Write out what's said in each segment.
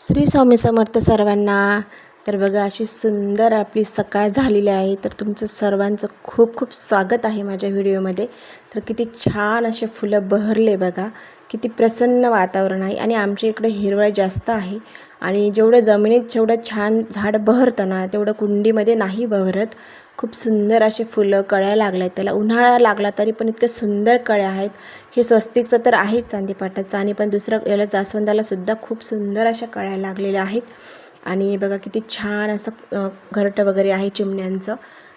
श्री स्वामी समर्थ सर्वांना। तर बघा अशी सुंदर आपली सकाळ झालेली आहे। तर तुमचं सर्वांचं खूप खूप स्वागत आहे माझ्या व्हिडिओमध्ये। तर किती छान असे फुलं बहरले बघा, किती प्रसन्न वातावरण आहे आणि आमच्या इकडे हिरवळ जास्त आहे आणि जेवढं जमिनीत जेवढं छान झाड बहरतं ना तेवढं कुंडीमध्ये नाही बहरत। खूप सुंदर असे फुलं कळ्या लागल्या, त्याला उन्हाळा लागला तरी पण इतके सुंदर कळ्या आहेत। हे स्वस्तिकचं तर आहेच चांदीपाटाचं, आणि पण दुसरं याला जास्वंदाला सुद्धा खूप सुंदर अशा कळ्या लागलेल्या आहेत। आणि बघा किती छान असं घरटं वगैरे आहे चिमण्यांचं,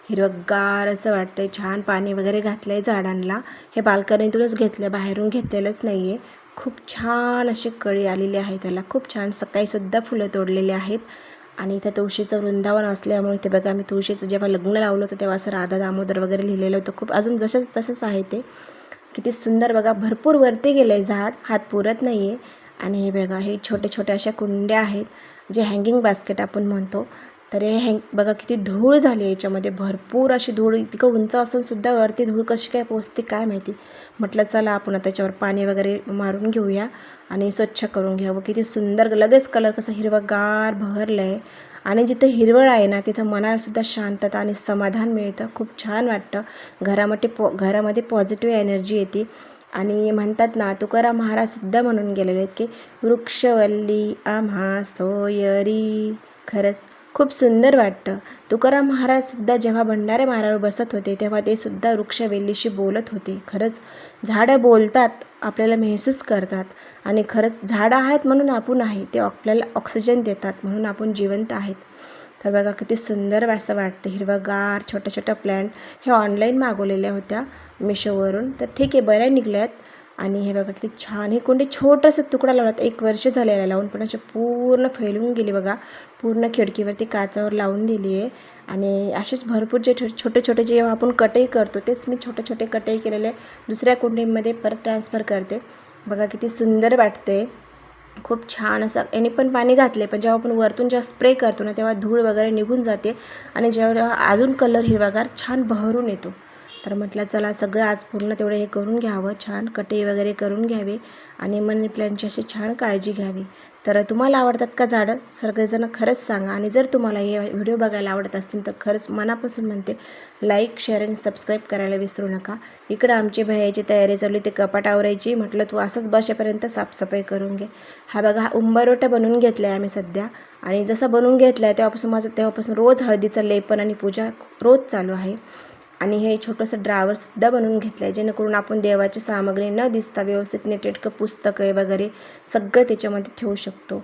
हिरवगार असं वाटतंय। छान पाणी वगैरे घातलं आहे झाडांना, हे बाल्कनीतूनच घेतलं, बाहेरून घेतलेलंच नाही आहे। खूप छान अशी कळी आलेली आहे त्याला, खूप छान। सकाळीसुद्धा फुलं तोडलेली आहेत आणि इथं तुळशीचं वृंदावन असल्यामुळे ते बघा, मी तुळशीचं जेव्हा लग्न लावलं होतं तेव्हा असं राधा दामोदर वगैरे लिहिलेलं होतं, खूप अजून जसंच तसंच आहे ते। किती सुंदर बघा, भरपूर वरती गेलं आहे झाड, हात पुरत नाही आहे। आणि हे बघा, हे छोटे छोटे अशा कुंड्या आहेत जे हँगिंग बास्केट आपण म्हणतो। तर हे बघा किती धूळ झाली आहे याच्यामध्ये, भरपूर अशी धूळ, इतकं उंच असून सुद्धा वरती धूळ कशी काय पोचते काय माहिती। म्हटलं चला आपण त्याच्यावर पाणी वगैरे मारून घेऊया आणि स्वच्छ करून घ्यावं। किती सुंदर, लगेच कलर कसं हिरवगार बहरलं आहे। आणि जिथं हिरवळ आहे ना तिथं मनालासुद्धा शांतता आणि समाधान मिळतं, खूप छान वाटतं। घरामध्ये पॉझिटिव्ह एनर्जी येते। आणि म्हणतात ना, तुकाराम महाराजसुद्धा म्हणून गेलेले आहेत की वृक्षवल्ली आम्हा सोयरी। खरंच खूप सुंदर वाटतं। तुकाराम महाराजसुद्धा जेव्हा भंडारे मारावर बसत होते तेव्हा ते सुद्धा वृक्षवेल्लीशी बोलत होते। खरंच झाडं बोलतात, आपल्याला महसूस करतात, आणि खरंच झाडं आहेत म्हणून आपण आहे, ते आपल्याला ऑक्सिजन देतात म्हणून आपण जिवंत आहेत। तर बघा किती सुंदर असं वाटतं, हिरवगार छोट्या छोट्या प्लॅन्ट। हे ऑनलाईन मागवलेल्या होत्या मिशोवरून, तर ठीक आहे, बऱ्या निघल्यात। आणि हे बघा किती छान, ही कुंडी छोटंसं तुकडा लावला, 1 वर्ष झालेला लावून, पण असे पूर्ण फैलून गेली बघा, पूर्ण खिडकीवरती काचावर लावून दिली आहे। आणि असेच भरपूर जे छोटे छोटे जेव्हा आपण कटई करतो तेच मी छोटे छोटे कटई केलेले दुसऱ्या कुंडीमध्ये परत ट्रान्सफर करते। बघा किती सुंदर वाटते, खूप छान असं। याने पण पाणी घातले, पण जेव्हा आपण वरतून जेव्हा स्प्रे करतो ना तेव्हा धूळ वगैरे निघून जाते आणि जेव्हा अजून कलर हिरवागार छान बहरून येतो। तर म्हटलं चला सगळं आज पूर्ण तेवढं हे करून घ्यावं, छान कटई वगैरे करून घ्यावे आणि मनी प्लॅन्टची अशी छान काळजी घ्यावी। तर तुम्हाला आवडतात का झाडं? सगळेजण खरंच सांगा। आणि जर तुम्हाला हे व्हिडिओ बघायला आवडत असतील तर खरंच मनापासून म्हणते, लाईक, शेअर आणि सबस्क्राईब करायला विसरू नका। इकडं आमची भयाची तयारी चालू आहे, ते कपाट आवरायची। म्हटलं तू असंच बसेपर्यंत साफसफाई करून घे। हा बघा, हा उंबरवटा बनवून घेतला आहे आम्ही सध्या, आणि जसं बनवून घेतला आहे तेव्हापासून रोज हळदीचं लेपन आणि पूजा रोज चालू आहे। आणि हे छोटंसं ड्रावरसुद्धा बनवून घेतलं आहे, जेणेकरून आपण देवाची सामग्री न दिसता व्यवस्थित नीटनेटकं पुस्तकं वगैरे सगळं त्याच्यामध्ये ठेवू शकतो।